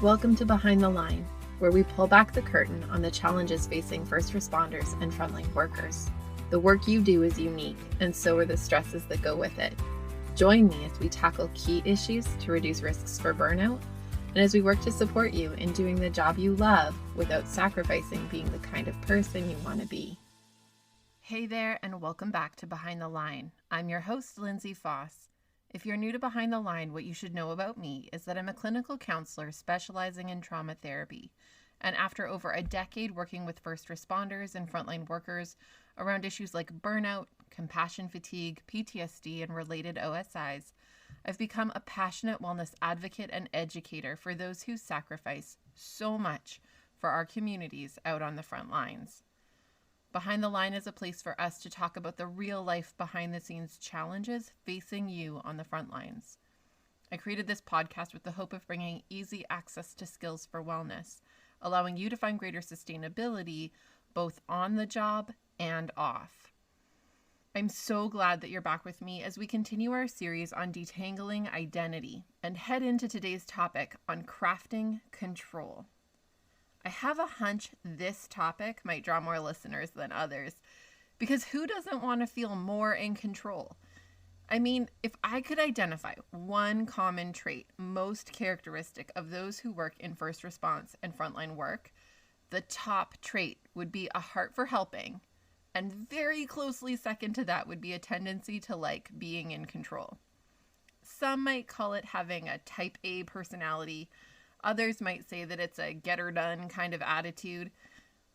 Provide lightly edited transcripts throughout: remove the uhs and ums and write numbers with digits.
Welcome to Behind the Line, where we pull back the curtain on the challenges facing first responders and frontline workers. The work you do is unique, and so are the stresses that go with it. Join me as we tackle key issues to reduce risks for burnout, and as we work to support you in doing the job you love without sacrificing being the kind of person you want to be. Hey there, and welcome back to Behind the Line. I'm your host, Lindsay Faas. If you're new to Behind the Line, what you should know about me is that I'm a clinical counselor specializing in trauma therapy. And after over a decade working with first responders and frontline workers around issues like burnout, compassion fatigue, PTSD, and related OSIs, I've become a passionate wellness advocate and educator for those who sacrifice so much for our communities out on the front lines. Behind the Line is a place for us to talk about the real life behind the scenes challenges facing you on the front lines. I created this podcast with the hope of bringing easy access to skills for wellness, allowing you to find greater sustainability both on the job and off. I'm so glad that you're back with me as we continue our series on detangling identity and head into today's topic on crafting control. I have a hunch this topic might draw more listeners than others, because who doesn't want to feel more in control? I mean, if I could identify one common trait most characteristic of those who work in first response and frontline work, the top trait would be a heart for helping, and very closely second to that would be a tendency to like being in control. Some might call it having a type A personality. Others might say that it's a get-her-done kind of attitude.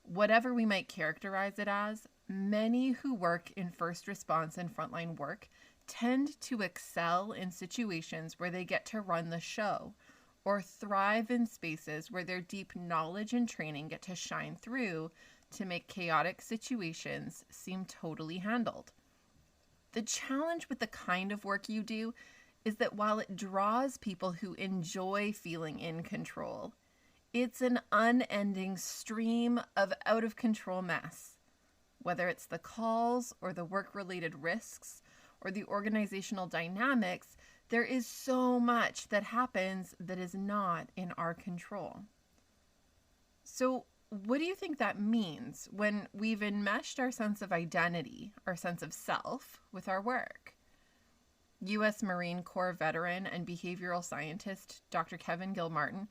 Whatever we might characterize it as, many who work in first response and frontline work tend to excel in situations where they get to run the show, or thrive in spaces where their deep knowledge and training get to shine through to make chaotic situations seem totally handled. The challenge with the kind of work you do is that while it draws people who enjoy feeling in control, it's an unending stream of out-of-control mess. Whether it's the calls or the work-related risks or the organizational dynamics, there is so much that happens that is not in our control. So what do you think that means when we've enmeshed our sense of identity, our sense of self, with our work? U.S. Marine Corps veteran and behavioral scientist Dr. Kevin Gilmartin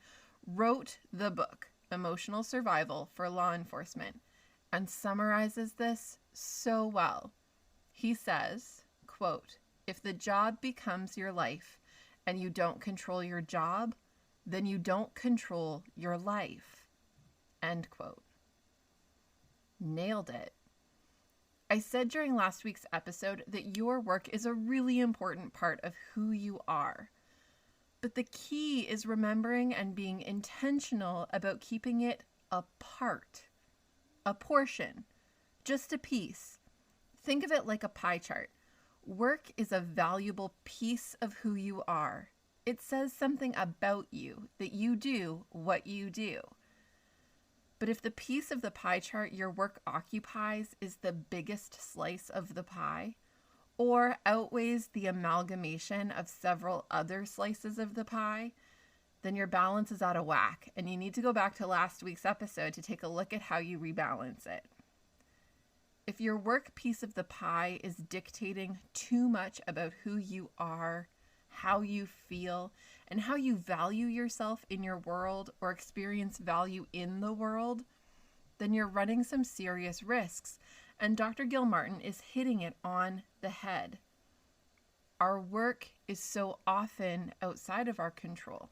wrote the book, Emotional Survival for Law Enforcement, and summarizes this so well. He says, quote, "If the job becomes your life and you don't control your job, then you don't control your life." End quote. Nailed it. I said during last week's episode that your work is a really important part of who you are. But the key is remembering and being intentional about keeping it a part, a portion, just a piece. Think of it like a pie chart. Work is a valuable piece of who you are. It says something about you, that you do what you do. But if the piece of the pie chart your work occupies is the biggest slice of the pie, or outweighs the amalgamation of several other slices of the pie, then your balance is out of whack, and you need to go back to last week's episode to take a look at how you rebalance it. If your work piece of the pie is dictating too much about who you are, how you feel, and how you value yourself in your world or experience value in the world, then you're running some serious risks, and Dr. Gilmartin is hitting it on the head. Our work is so often outside of our control.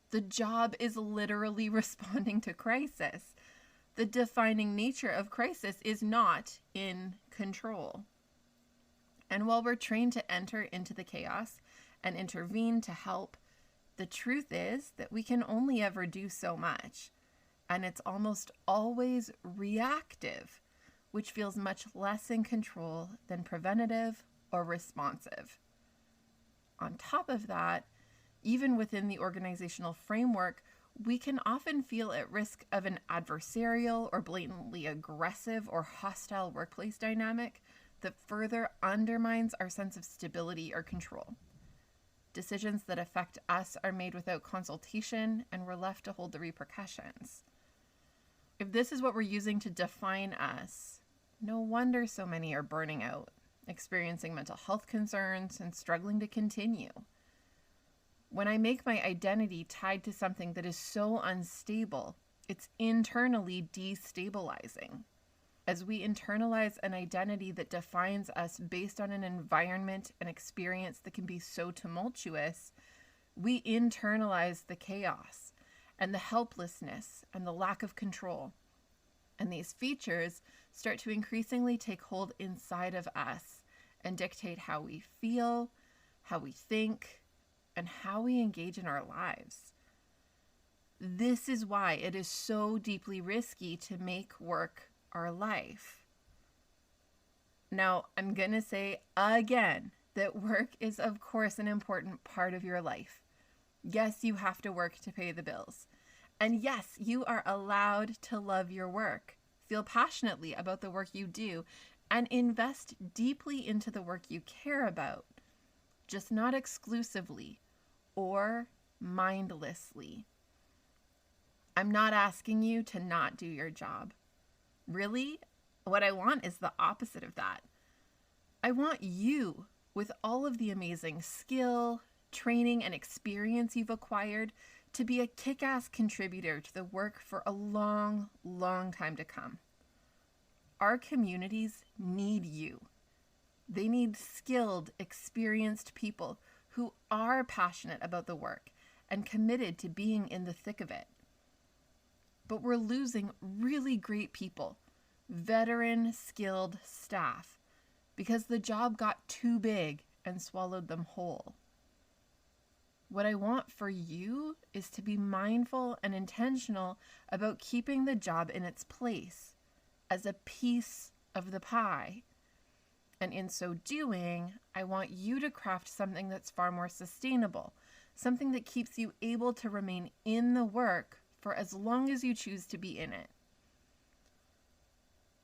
The job is literally responding to crisis. The defining nature of crisis is not in control. And while we're trained to enter into the chaos and intervene to help, the truth is that we can only ever do so much. And it's almost always reactive, which feels much less in control than preventative or responsive. On top of that, even within the organizational framework, we can often feel at risk of an adversarial or blatantly aggressive or hostile workplace dynamic that further undermines our sense of stability or control. Decisions that affect us are made without consultation, and we're left to hold the repercussions. If this is what we're using to define us, no wonder so many are burning out, experiencing mental health concerns, and struggling to continue. When I make my identity tied to something that is so unstable, it's internally destabilizing. As we internalize an identity that defines us based on an environment and experience that can be so tumultuous, we internalize the chaos and the helplessness and the lack of control. And these features start to increasingly take hold inside of us and dictate how we feel, how we think, and how we engage in our lives. This is why it is so deeply risky to make work our life. Now, I'm going to say again that work is, of course, an important part of your life. Yes, you have to work to pay the bills. And yes, you are allowed to love your work, feel passionately about the work you do, and invest deeply into the work you care about, just not exclusively or mindlessly. I'm not asking you to not do your job. Really, what I want is the opposite of that. I want you, with all of the amazing skill, training, and experience you've acquired, to be a kick-ass contributor to the work for a long, long time to come. Our communities need you. They need skilled, experienced people who are passionate about the work and committed to being in the thick of it. But we're losing really great people, veteran, skilled staff, because the job got too big and swallowed them whole. What I want for you is to be mindful and intentional about keeping the job in its place as a piece of the pie. And in so doing, I want you to craft something that's far more sustainable, something that keeps you able to remain in the work for as long as you choose to be in it.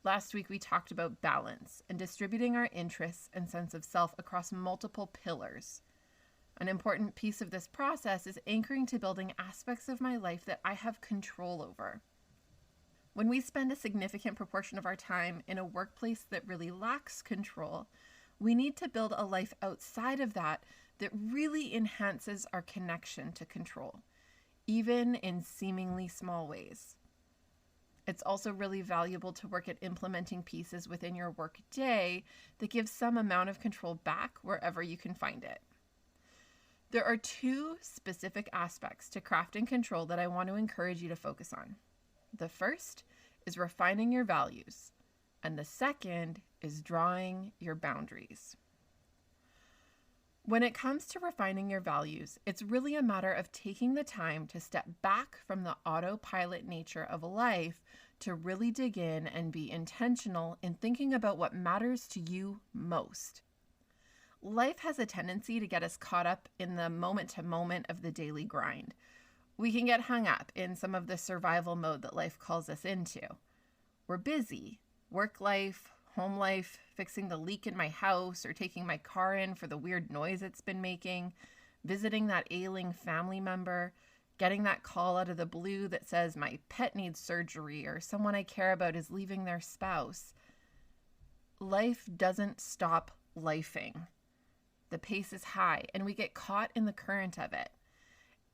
Last week, we talked about balance and distributing our interests and sense of self across multiple pillars. An important piece of this process is anchoring to building aspects of my life that I have control over. When we spend a significant proportion of our time in a workplace that really lacks control, we need to build a life outside of that that really enhances our connection to control, even in seemingly small ways. It's also really valuable to work at implementing pieces within your work day that give some amount of control back wherever you can find it. There are two specific aspects to crafting control that I want to encourage you to focus on. The first is refining your values, and the second is drawing your boundaries. When it comes to refining your values, it's really a matter of taking the time to step back from the autopilot nature of life to really dig in and be intentional in thinking about what matters to you most. Life has a tendency to get us caught up in the moment-to-moment of the daily grind. We can get hung up in some of the survival mode that life calls us into. We're busy, work life, home life, fixing the leak in my house or taking my car in for the weird noise it's been making, visiting that ailing family member, getting that call out of the blue that says my pet needs surgery or someone I care about is leaving their spouse. Life doesn't stop lifing. The pace is high and we get caught in the current of it.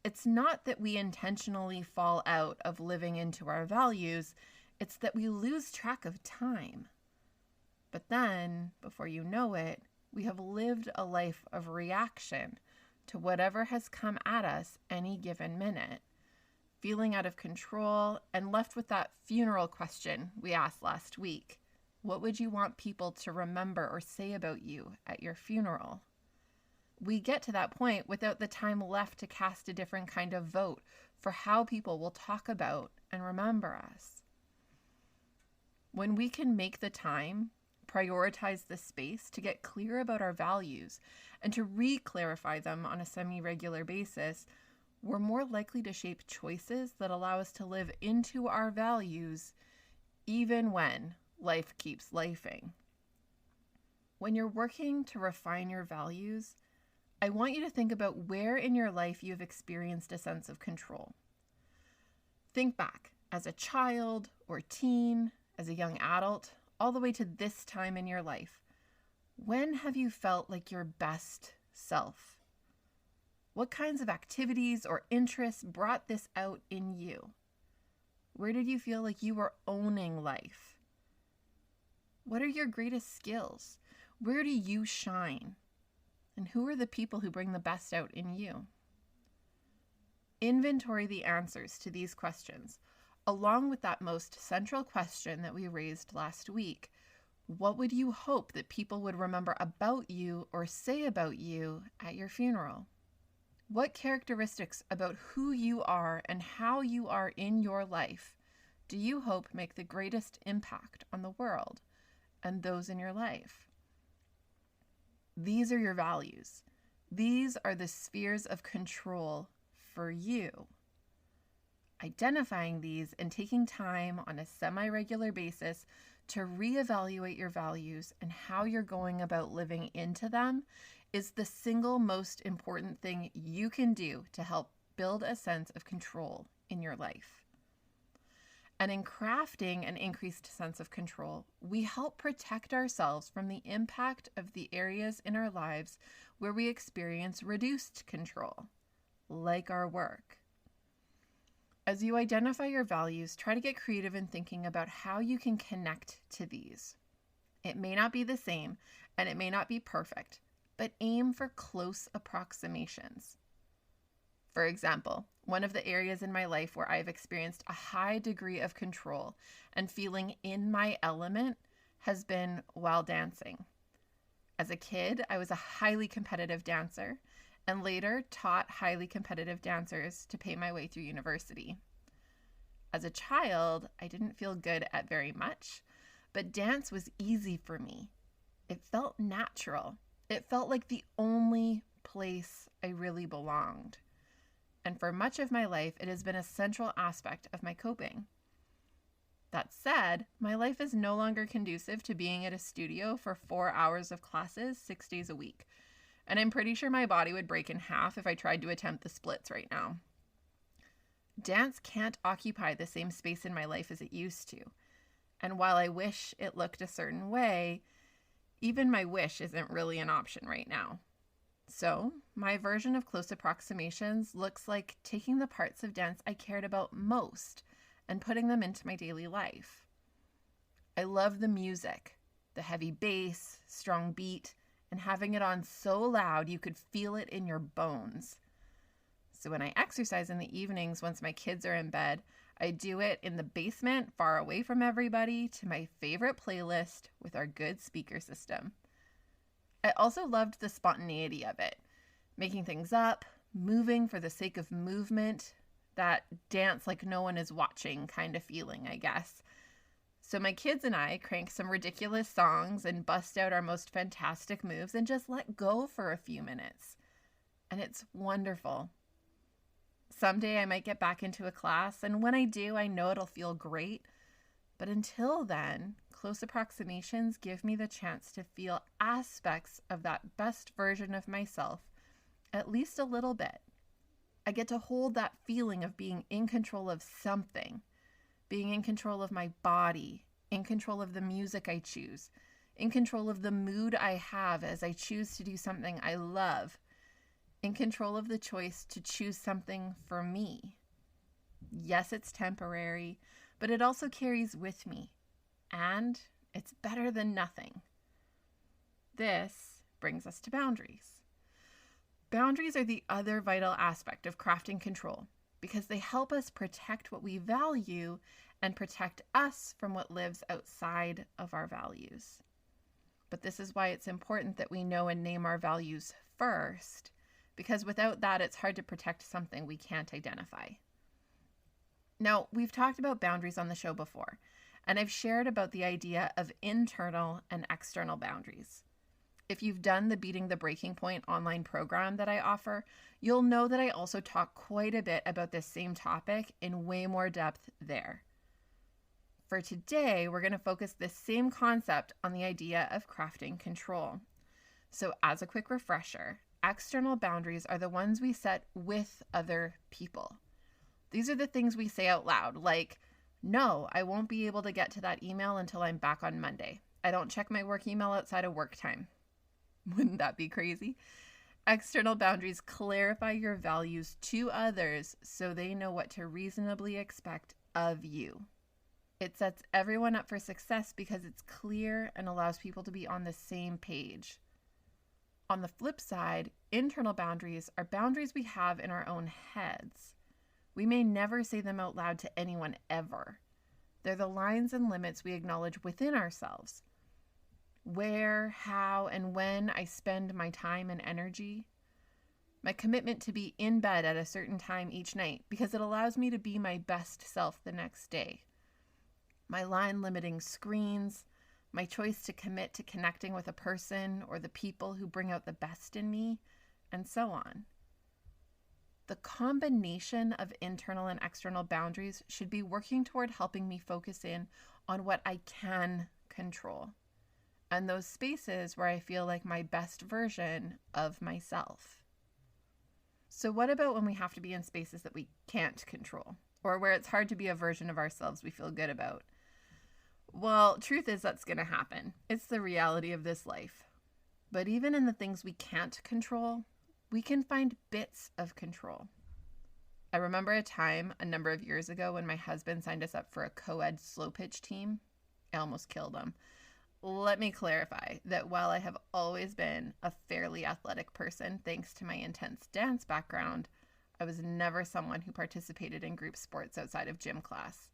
It's not that we intentionally fall out of living into our values, it's that we lose track of time. But then, before you know it, we have lived a life of reaction to whatever has come at us any given minute, feeling out of control and left with that funeral question we asked last week. What would you want people to remember or say about you at your funeral? We get to that point without the time left to cast a different kind of vote for how people will talk about and remember us. When we can make the time, prioritize the space to get clear about our values and to re-clarify them on a semi-regular basis, we're more likely to shape choices that allow us to live into our values even when life keeps lifing. When you're working to refine your values, I want you to think about where in your life you have experienced a sense of control. Think back as a child or teen, as a young adult, all the way to this time in your life. When have you felt like your best self? What kinds of activities or interests brought this out in you? Where did you feel like you were owning life? What are your greatest skills? Where do you shine? And who are the people who bring the best out in you? Inventory the answers to these questions, along with that most central question that we raised last week. What would you hope that people would remember about you or say about you at your funeral? What characteristics about who you are and how you are in your life do you hope make the greatest impact on the world and those in your life? These are your values. These are the spheres of control for you. Identifying these and taking time on a semi-regular basis to reevaluate your values and how you're going about living into them is the single most important thing you can do to help build a sense of control in your life. And in crafting an increased sense of control, we help protect ourselves from the impact of the areas in our lives where we experience reduced control, like our work. As you identify your values, try to get creative in thinking about how you can connect to these. It may not be the same, and it may not be perfect, but aim for close approximations. For example, one of the areas in my life where I've experienced a high degree of control and feeling in my element has been while dancing. As a kid, I was a highly competitive dancer and later taught highly competitive dancers to pay my way through university. As a child, I didn't feel good at very much, but dance was easy for me. It felt natural. It felt like the only place I really belonged. And for much of my life, it has been a central aspect of my coping. That said, my life is no longer conducive to being at a studio for 4 hours of classes 6 days a week. And I'm pretty sure my body would break in half if I tried to attempt the splits right now. Dance can't occupy the same space in my life as it used to. And while I wish it looked a certain way, even my wish isn't really an option right now. So, my version of close approximations looks like taking the parts of dance I cared about most and putting them into my daily life. I love the music, the heavy bass, strong beat, and having it on so loud you could feel it in your bones. So when I exercise in the evenings once my kids are in bed, I do it in the basement, far away from everybody, to my favorite playlist with our good speaker system. I also loved the spontaneity of it, making things up, moving for the sake of movement, that dance like no one is watching kind of feeling, I guess. So my kids and I crank some ridiculous songs and bust out our most fantastic moves and just let go for a few minutes. And it's wonderful. Someday I might get back into a class, and when I do, I know it'll feel great. But until then, close approximations give me the chance to feel aspects of that best version of myself, at least a little bit. I get to hold that feeling of being in control of something, being in control of my body, in control of the music I choose, in control of the mood I have as I choose to do something I love, in control of the choice to choose something for me. Yes, it's temporary, but it also carries with me, and it's better than nothing. This brings us to boundaries. Boundaries are the other vital aspect of crafting control because they help us protect what we value and protect us from what lives outside of our values. But this is why it's important that we know and name our values first, because without that, it's hard to protect something we can't identify. Now, we've talked about boundaries on the show before, and I've shared about the idea of internal and external boundaries. If you've done the Beating the Breaking Point online program that I offer, you'll know that I also talk quite a bit about this same topic in way more depth there. For today, we're going to focus this same concept on the idea of crafting control. So as a quick refresher, external boundaries are the ones we set with other people. These are the things we say out loud, like, no, I won't be able to get to that email until I'm back on Monday. I don't check my work email outside of work time. Wouldn't that be crazy? External boundaries clarify your values to others so they know what to reasonably expect of you. It sets everyone up for success because it's clear and allows people to be on the same page. On the flip side, internal boundaries are boundaries we have in our own heads. We may never say them out loud to anyone ever. They're the lines and limits we acknowledge within ourselves. Where, how, and when I spend my time and energy. My commitment to be in bed at a certain time each night because it allows me to be my best self the next day. My line limiting screens, my choice to commit to connecting with a person or the people who bring out the best in me, and so on. The combination of internal and external boundaries should be working toward helping me focus in on what I can control and those spaces where I feel like my best version of myself. So what about when we have to be in spaces that we can't control or where it's hard to be a version of ourselves we feel good about? Well, truth is that's going to happen. It's the reality of this life. But even in the things we can't control, we can find bits of control. I remember a time a number of years ago when my husband signed us up for a co-ed slow pitch team. I almost killed him. Let me clarify that while I have always been a fairly athletic person thanks to my intense dance background, I was never someone who participated in group sports outside of gym class.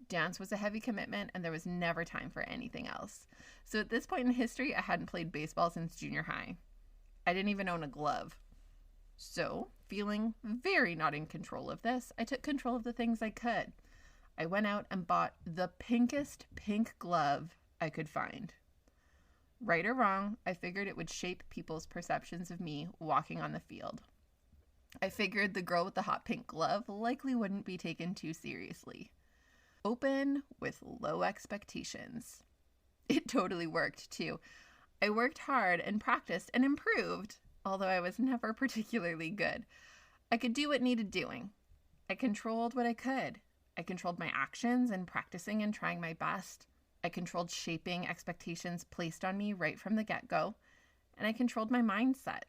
Dance was a heavy commitment and there was never time for anything else. So at this point in history, I hadn't played baseball since junior high. I didn't even own a glove. So, feeling very not in control of this, I took control of the things I could. I went out and bought the pinkest pink glove I could find. Right or wrong, I figured it would shape people's perceptions of me walking on the field. I figured the girl with the hot pink glove likely wouldn't be taken too seriously. Open with low expectations. It totally worked too. I worked hard and practiced and improved, although I was never particularly good. I could do what needed doing. I controlled what I could. I controlled my actions and practicing and trying my best. I controlled shaping expectations placed on me right from the get-go. And I controlled my mindset,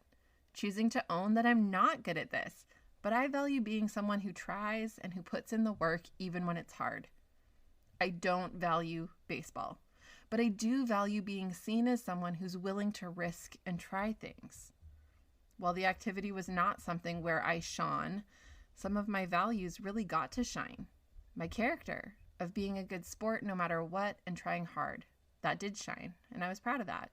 choosing to own that I'm not good at this, but I value being someone who tries and who puts in the work even when it's hard. I don't value baseball, but I do value being seen as someone who's willing to risk and try things. While the activity was not something where I shone, some of my values really got to shine. My character of being a good sport no matter what and trying hard, that did shine, and I was proud of that.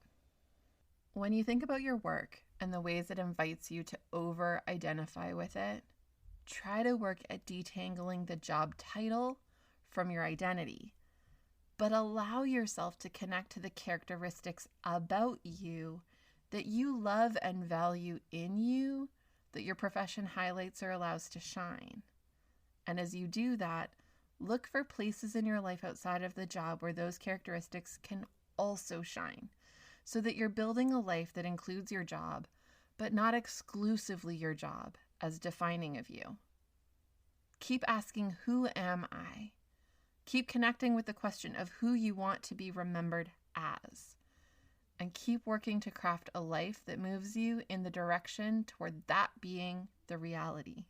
When you think about your work and the ways it invites you to over-identify with it, try to work at detangling the job title from your identity, but allow yourself to connect to the characteristics about you that you love and value in you, that your profession highlights or allows to shine. And as you do that, look for places in your life outside of the job where those characteristics can also shine, so that you're building a life that includes your job, but not exclusively your job as defining of you. Keep asking, who am I? Keep connecting with the question of who you want to be remembered as. And keep working to craft a life that moves you in the direction toward that being the reality.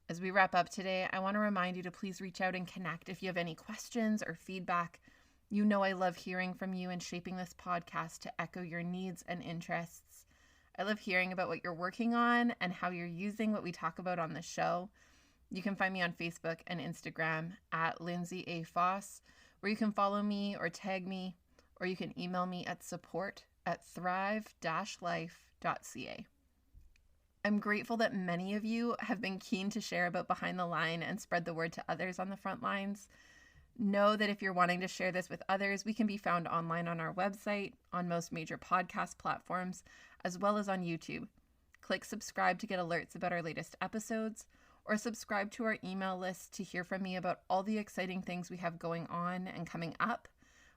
As we wrap up today, I want to remind you to please reach out and connect if you have any questions or feedback. You know I love hearing from you and shaping this podcast to echo your needs and interests. I love hearing about what you're working on and how you're using what we talk about on the show. You can find me on Facebook and Instagram at Lindsay Faas, where you can follow me or tag me, or you can email me at support@thrive-life.ca. I'm grateful that many of you have been keen to share about Behind the Line and spread the word to others on the front lines. Know that if you're wanting to share this with others, we can be found online on our website, on most major podcast platforms, as well as on YouTube. Click subscribe to get alerts about our latest episodes, or subscribe to our email list to hear from me about all the exciting things we have going on and coming up.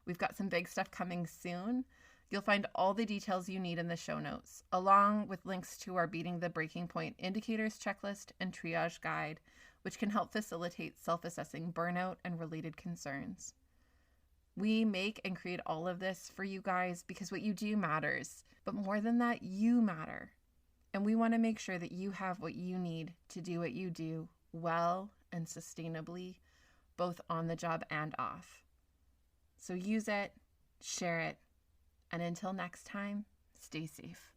We've got some big stuff coming soon. You'll find all the details you need in the show notes, along with links to our Beating the Breaking Point indicators checklist and triage guide, which can help facilitate self-assessing burnout and related concerns. We make and create all of this for you guys because what you do matters, but more than that, you matter. And we want to make sure that you have what you need to do what you do well and sustainably, both on the job and off. So use it, share it, and until next time, stay safe.